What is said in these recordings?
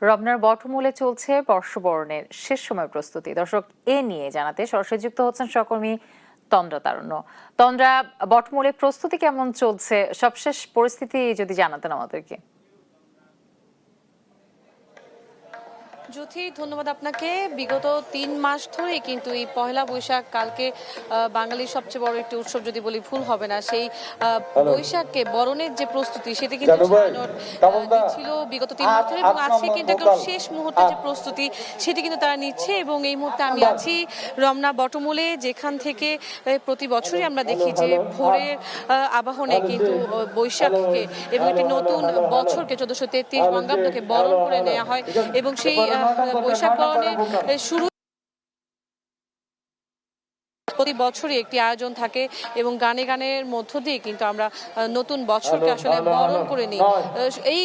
রমনার বটমূলে চলছে বর্ষবরণের শেষ সময় প্রস্তুতি। দর্শক, এ নিয়ে জানাতে সরাসরি যুক্ত হচ্ছেন সহকর্মী তন্দ্রা তারুণ্য। তন্দ্রা, বটমূলে প্রস্তুতি কেমন চলছে, সবশেষ পরিস্থিতি যদি জানাতেন আমাদেরকে। জ্যোতি, ধন্যবাদ আপনাকে। বিগত ৩ মাস ধরে কিন্তু এই পহেলা বৈশাখ, কালকে বাঙালির সবচেয়ে বড় একটি উৎসব যদি বলি ভুল হবে না, সেই বৈশাখকে বরণের যে প্রস্তুতি সেটা কিন্তু ছিল বিগত ৩ মাস ধরে, এবং আজকে কিন্তু একদম শেষ মুহূর্তে যে প্রস্তুতি সেটি কিন্তু তারা নিচ্ছে। এবং এই মুহূর্তে আমি আছি রমনা বটমূলে, যেখান থেকে প্রতি বছরই আমরা দেখি যে ভোরের আবাহনে কিন্তু বৈশাখকে এবং একটি নতুন বছরকে ১৪৩৩ বঙ্গাব্দকে বরণ করে নেওয়া হয়, এবং সেই বৈশাখ বরণের শুরু প্রতি বছরই একটি আয়োজন থাকে, এবং গানে গানের মধ্য দিয়ে কিন্তু আমরা নতুন বছরকে আসলে বরণ করে নিই। এই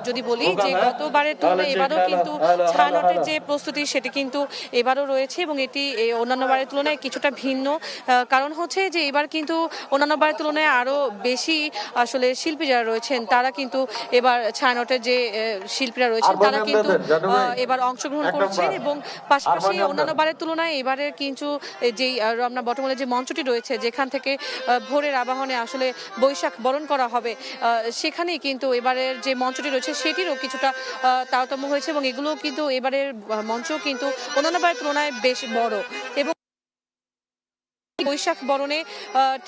যদি বলি যে গতবারের তুলনায় এবারও কিন্তু ছায়ানটের যে প্রস্তুতি সেটি কিন্তু এবারও রয়েছে, এবং এটি অন্যান্য বারের তুলনায় কিছুটা ভিন্ন। কারণ হচ্ছে যে এবার কিন্তু অন্যান্য বারের তুলনায় আরো বেশি আসলে শিল্পী যারা রয়েছেন তারা কিন্তু এবার ছায়ানটের যে শিল্পীরা রয়েছেন তারা কিন্তু এবার অংশগ্রহণ করছেন, এবং পাশাপাশি অন্যান্য বারের তুলনায় এবারের কিন্তু যেই রমনা বটমূলে যে মঞ্চটি রয়েছে, যেখান থেকে ভোরের আবাহনে আসলে বৈশাখ বরণ করা হবে, সেখানেই কিন্তু এবারের যে মঞ্চটি রয়েছে সেটিরও কিছুটা তারতম্য হয়েছে, এবং এগুলো কিন্তু এবারের মঞ্চ কিন্তু অন্যান্য বারের তুলনায় বেশ বড়। এবং বৈশাখ বরণে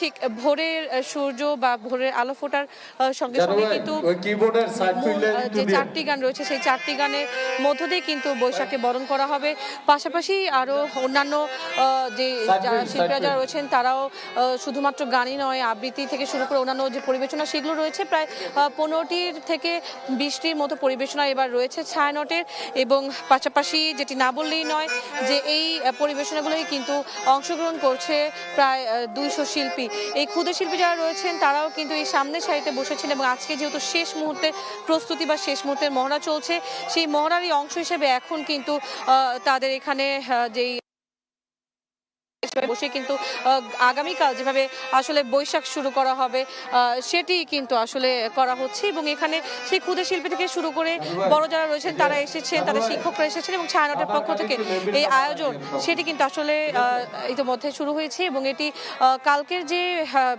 ঠিক ভোরের সূর্য বা ভোরের আলো ফোটার সঙ্গে সঙ্গে কিন্তু যে ৪টি গান রয়েছে সেই ৪টি গানের মধ্য দিয়ে কিন্তু বৈশাখকে বরণ করা হবে। পাশাপাশি আরো অন্যান্য যে শিল্পীরা যারা রয়েছেন তারাও শুধুমাত্র গানই নয়, আবৃত্তি থেকে শুরু করে অন্যান্য যে পরিবেশনা সেগুলো রয়েছে, প্রায় ১৫টির থেকে ২০টির মতো পরিবেশনা এবার রয়েছে ছায়ানটের। এবং পাশাপাশি যেটি না বললেই নয় যে এই পরিবেশনাগুলোই কিন্তু অংশগ্রহণ করছে প্রায় ২০০ শিল্পী। এই ক্ষুদে শিল্পী যারা রয়েছেন তারাও কিন্তু এই সামনের সারিতে বসেছেন, এবং আজকে যেহেতু শেষ মুহূর্তে প্রস্তুতি বা শেষ মুহূর্তের মহড়া চলছে, সেই মহড়ারই অংশ হিসেবে এখন কিন্তু তাদের এখানে যেই বসে কিন্তু আগামীকাল যেভাবে আসলে বৈশাখ শুরু করা হবে সেটি কিন্তু আসলে করা হচ্ছে। এবং এখানে সেই ক্ষুদে শিল্পী থেকে শুরু করে বড় যারা রয়েছেন তারা এসেছেন, তাদের শিক্ষকরা এসেছেন, এবং ছায়ানটের পক্ষ থেকে এই আয়োজন সেটি কিন্তু আসলে ইতিমধ্যে শুরু হয়েছে, এবং এটি কালকের যে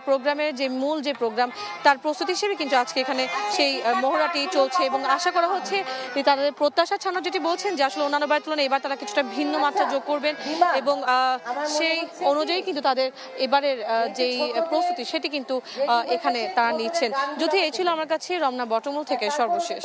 প্রোগ্রামের যে মূল যে প্রোগ্রাম তার প্রস্তুতি হিসেবে কিন্তু আজকে এখানে সেই মহড়াটি চলছে। এবং আশা করা হচ্ছে যে তাদের প্রত্যাশা ছাড়ানো যেটি বলছেন যে আসলে অন্যান্য বারের তুলনায় এবার তারা কিছুটা ভিন্ন মাত্রা যোগ করবেন, এবং সেই অনুযায়ী কিন্তু তাদের এবারের যেই প্রস্তুতি সেটি কিন্তু এখানে তারা নিচ্ছেন। যদি এই ছিল আমার কাছে রমনা বটমূল থেকে সর্বশেষ।